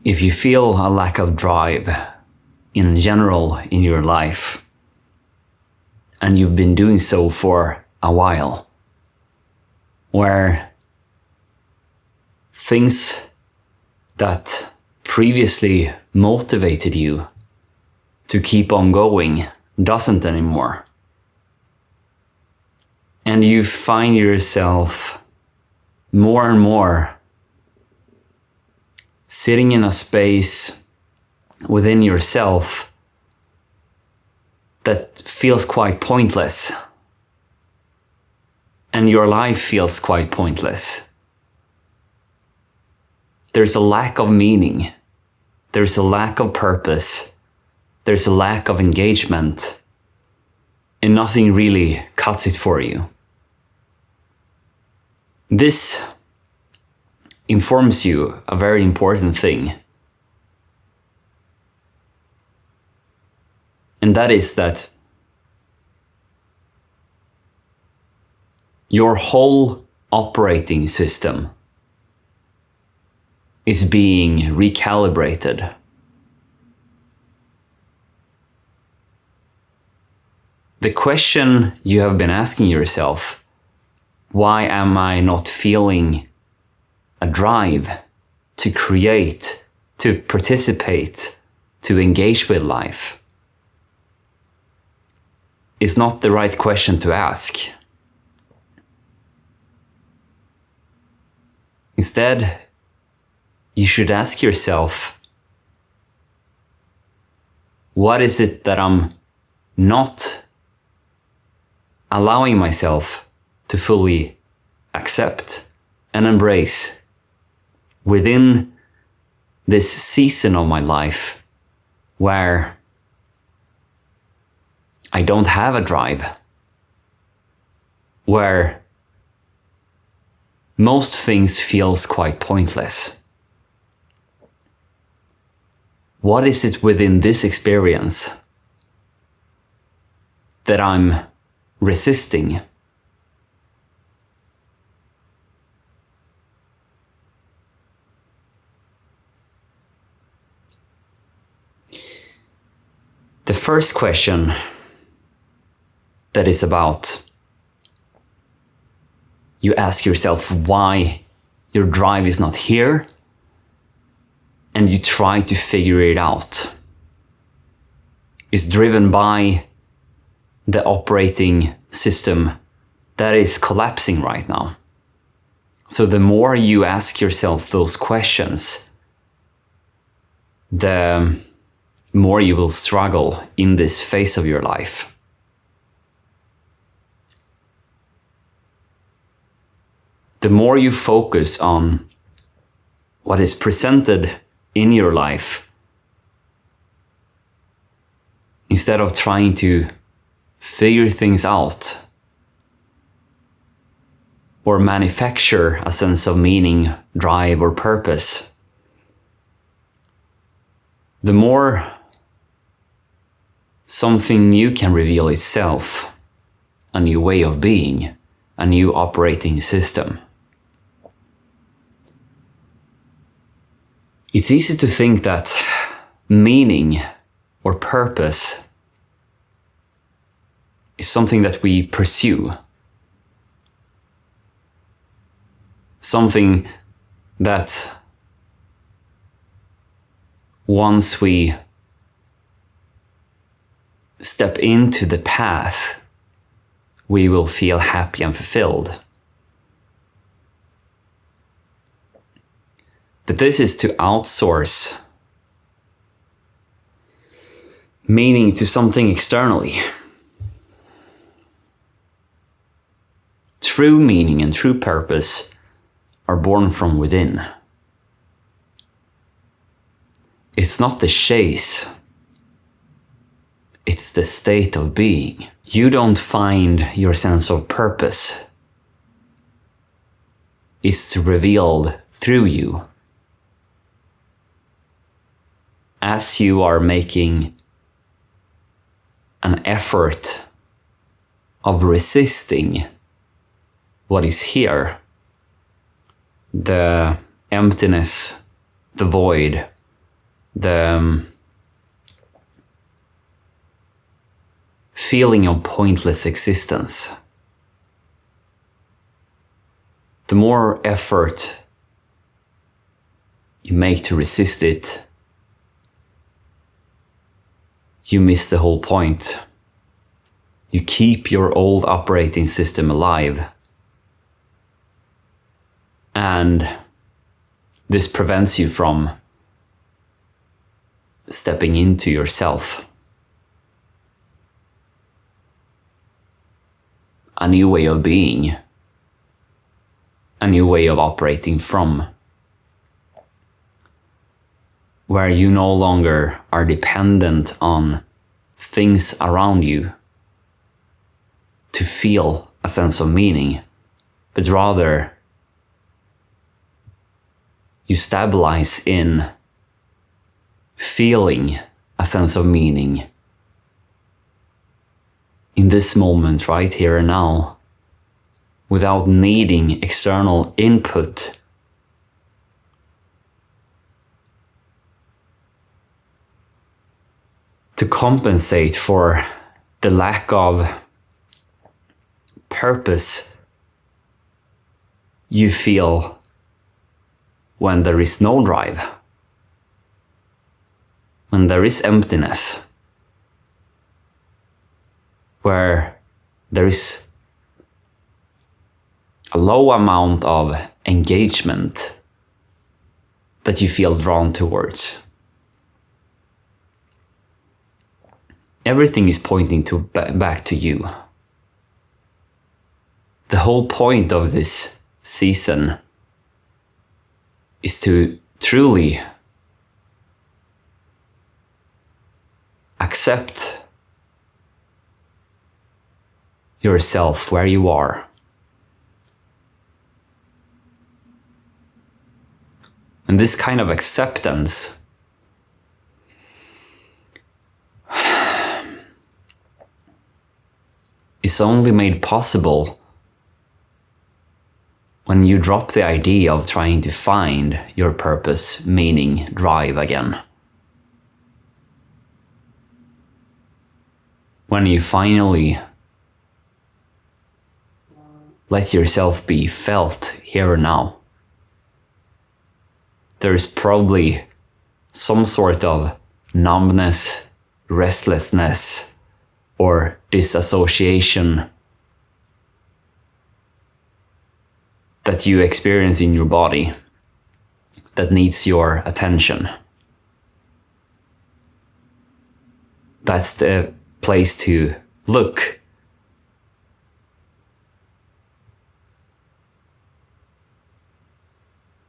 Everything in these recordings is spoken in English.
If you feel a lack of drive in general in your life, and you've been doing so for a while, where things that previously motivated you to keep on going doesn't anymore, and you find yourself more and more sitting in a space within yourself that feels quite pointless, and your life feels quite pointless. There's a lack of meaning, there's a lack of purpose, there's a lack of engagement, and nothing really cuts it for you. This informs you a very important thing. And that is that your whole operating system is being recalibrated. The question you have been asking yourself, why am I not feeling a drive to create, to participate, to engage with life, is not the right question to ask. Instead, you should ask yourself, what is it that I'm not allowing myself to fully accept and embrace within this season of my life where I don't have a drive, where most things feels quite pointless? What is it within this experience that I'm resisting? The first question that is about, you ask yourself why your drive is not here, and you try to figure it out, is driven by the operating system that is collapsing right now. So the more you ask yourself those questions, the more you will struggle in this phase of your life. The more you focus on what is presented in your life, instead of trying to figure things out or manufacture a sense of meaning, drive, or purpose, the more something new can reveal itself, a new way of being, a new operating system. It's easy to think that meaning or purpose is something that we pursue, something that once we step into the path, we will feel happy and fulfilled. But this is to outsource meaning to something externally. True meaning and true purpose are born from within. It's not the chase, it's the state of being. You don't find your sense of purpose. It's revealed through you. As you are making an effort of resisting what is here, the emptiness, the void, the feeling of pointless existence, the more effort you make to resist it, you miss the whole point. You keep your old operating system alive. And this prevents you from stepping into yourself. A new way of being. A new way of operating from. Where you no longer are dependent on things around you to feel a sense of meaning, but rather you stabilize in feeling a sense of meaning in this moment, right here and now, without needing external input to compensate for the lack of purpose you feel when there is no drive, when there is emptiness, where there is a low amount of engagement that you feel drawn towards. Everything is pointing back to you. The whole point of this season is to truly accept yourself where you are. And this kind of acceptance is only made possible when you drop the idea of trying to find your purpose, meaning, drive again. When you finally let yourself be felt here and now. There is probably some sort of numbness, restlessness, or disassociation that you experience in your body that needs your attention. That's the place to look.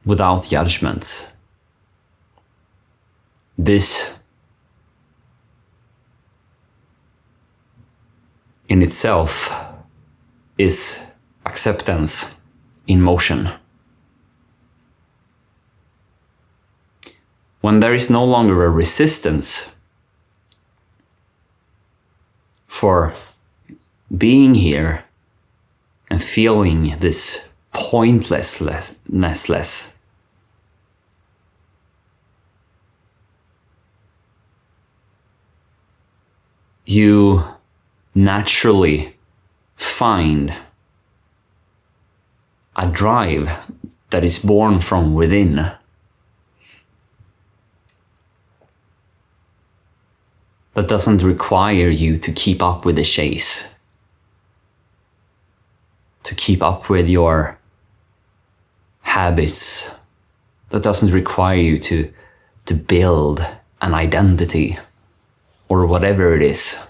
Without judgments. This in itself is acceptance in motion. When there is no longer a resistance for being here and feeling this pointlessness, you naturally find a drive that is born from within, that doesn't require you to keep up with the chase, to keep up with your habits, that doesn't require you to build an identity or whatever it is.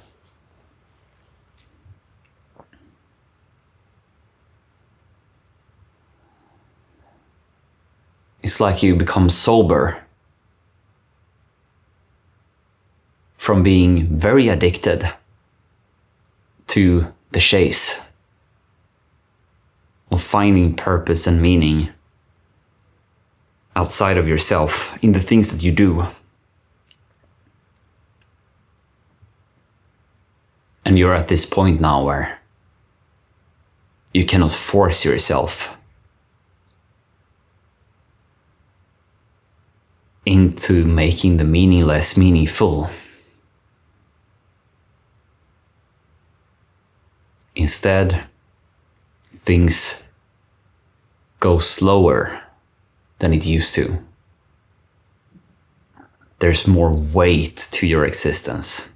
It's like you become sober from being very addicted to the chase of finding purpose and meaning outside of yourself in the things that you do. And you're at this point now where you cannot force yourself into making the meaningless meaningful. Instead, things go slower than it used to. There's more weight to your existence.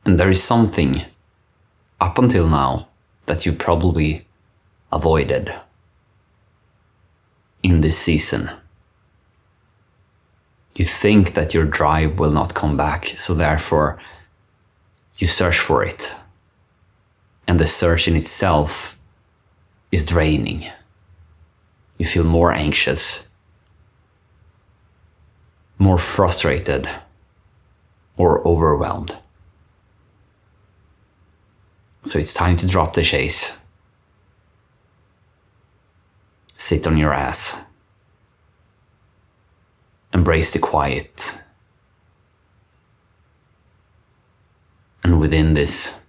And there is something up until now that you probably avoided in this season. You think that your drive will not come back, so therefore you search for it. And the search in itself is draining. You feel more anxious, more frustrated, or overwhelmed. So it's time to drop the chase. Sit on your ass. Embrace the quiet. And within this,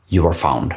you are found.